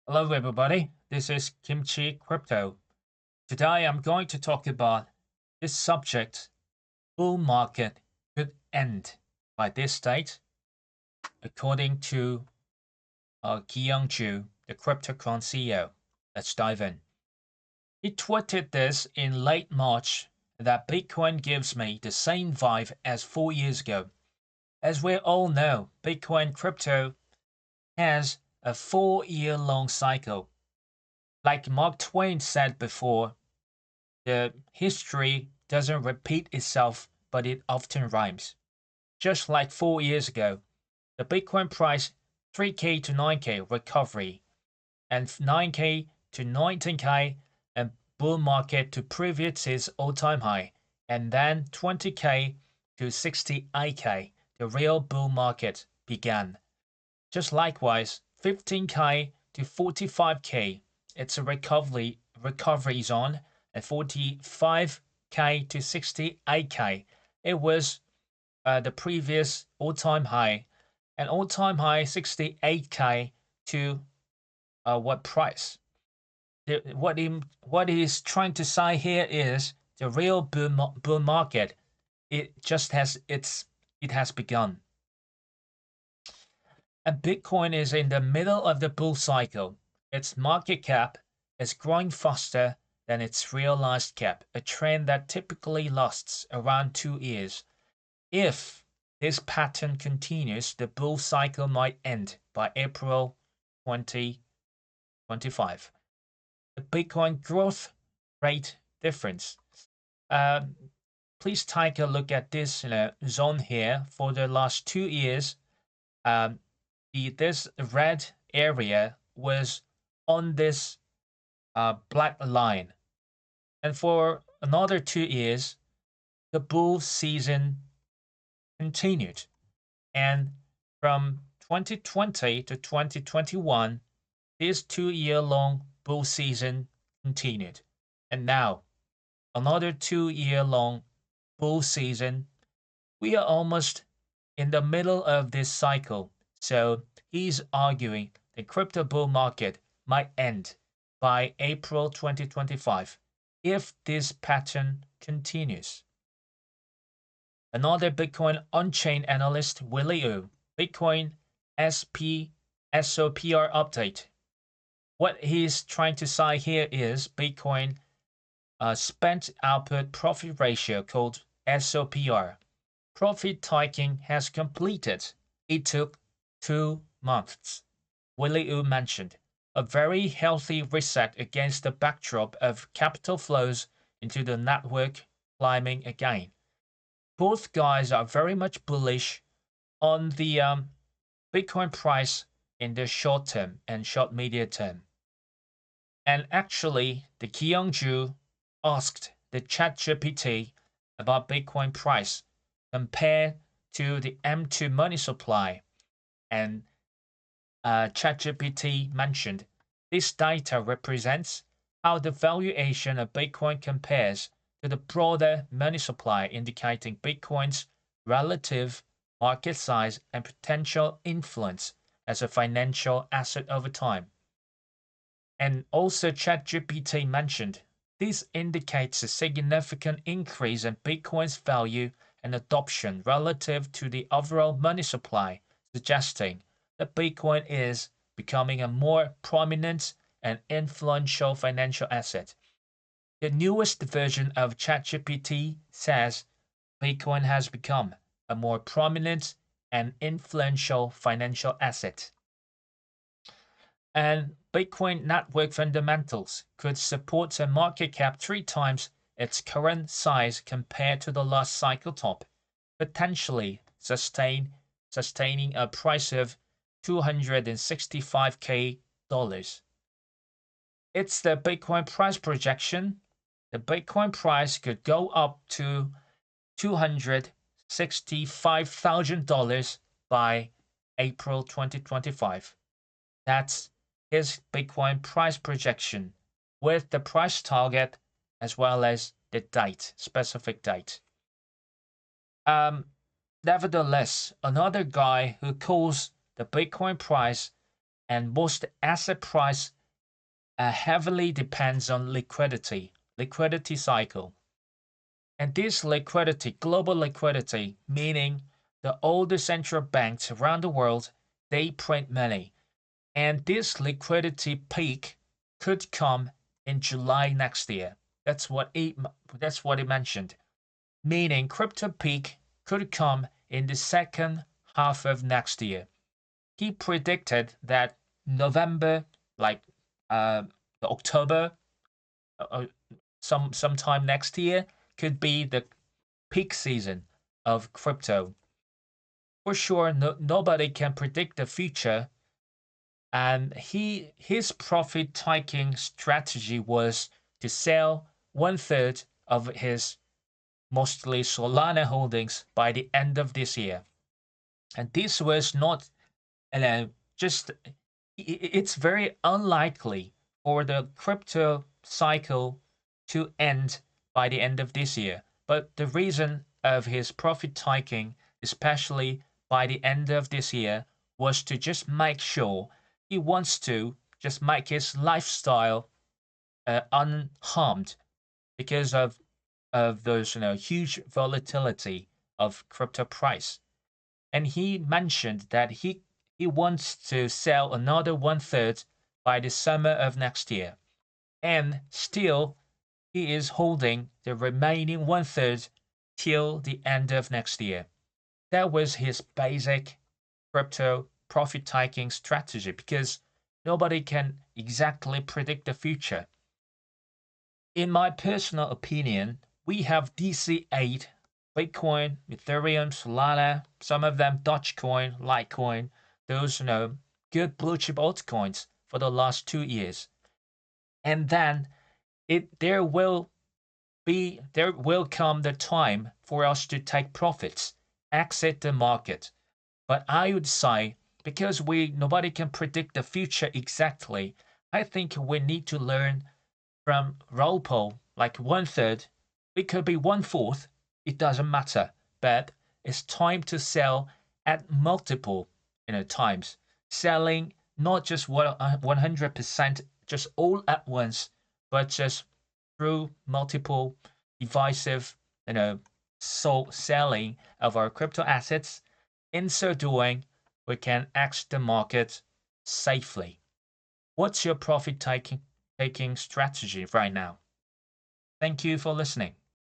Hello everybody, this is Kimchi Crypto. Today I'm going to talk about this subject. Bull market could end by this date, according to Kyung Ju, the CryptoQuant CEO. Let's dive in. He tweeted this in late March that Bitcoin gives me the same vibe as 4 years ago. As we all know, Bitcoin crypto has a 4-year-long cycle. Like Mark Twain said before, the history doesn't repeat itself, but it often rhymes. Just like 4 years ago, the Bitcoin price 3K to 9K recovery, and 9K to 19K and bull market to previous its all-time high, and then 20K to 68K, the real bull market began. Just likewise, 15K to 45K, it's a recovery zone, and 45K to 68K, it was the previous all-time high, and all-time high 68K to what price? What he's trying to say here is the real bull market. It has begun. And Bitcoin is in the middle of the bull cycle. Its market cap is growing faster than its realized cap, a trend that typically lasts around 2 years. If this pattern continues, the bull cycle might end by April 2025. The Bitcoin growth rate difference. Please take a look at this zone here. For the last 2 years, this red area was on this black line, and for another 2 years, the bull season continued, and from 2020 to 2021, this 2-year-long bull season continued, and now another 2-year-long bull season. We are almost in the middle of this cycle. So he's arguing the crypto bull market might end by April 2025 if this pattern continues. Another Bitcoin on-chain analyst, Willy Woo, Bitcoin SOPR update. What he's trying to say here is Bitcoin spent output profit ratio, called SOPR. Profit taking has completed. It took 2 months. Willy Woo mentioned a very healthy reset against the backdrop of capital flows into the network climbing again. Both guys are very much bullish on the Bitcoin price in the short term and short medium term. And actually, the Kyung-ju asked the ChatGPT about Bitcoin price compared to the M2 money supply, and ChatGPT mentioned this data represents how the valuation of Bitcoin compares to the broader money supply, indicating Bitcoin's relative market size and potential influence as a financial asset over time. And also ChatGPT mentioned this indicates a significant increase in Bitcoin's value and adoption relative to the overall money supply, suggesting that Bitcoin is becoming a more prominent and influential financial asset. The newest version of ChatGPT says Bitcoin has become a more prominent and influential financial asset. And Bitcoin network fundamentals could support a market cap 3 times its current size compared to the last cycle top, potentially sustaining a price of $265K. It's the Bitcoin price projection. The Bitcoin price could go up to $265,000 by April 2025. That's his Bitcoin price projection, with the price target as well as the date, specific date. Nevertheless, another guy who calls the Bitcoin price and most asset price heavily depends on liquidity cycle. And this liquidity, global liquidity, meaning all the central banks around the world, they print money. And this liquidity peak could come in July next year. That's what he mentioned. Meaning crypto peak could come in the second half of next year. He predicted that November, like October, uh, sometime next year, could be the peak season of crypto. For sure, nobody can predict the future, and his profit taking strategy was to sell 1/3 of his mostly Solana holdings by the end of this year. And this was not just it's very unlikely for the crypto cycle to end by the end of this year. But the reason of his profit taking, especially by the end of this year, was to just make sure he wants to just make his lifestyle unharmed because of those huge volatility of crypto price. And he mentioned that he wants to sell another 1/3 by the summer of next year. And still, he is holding the remaining 1/3 till the end of next year. That was his basic crypto profit taking strategy because nobody can exactly predict the future. In my personal opinion, we have DC8, Bitcoin, Ethereum, Solana, some of them Dogecoin, Litecoin, those good blue chip altcoins for the last 2 years. And then there will come the time for us to take profits, exit the market. But I would say because nobody can predict the future exactly, I think we need to learn from Raoul, like 1/3, it could be 1/4, it doesn't matter. But it's time to sell at multiple times. Selling not just 100% just all at once, but just through multiple divisive, selling of our crypto assets. In so doing, we can exit the market safely. What's your profit taking strategy right now? Thank you for listening.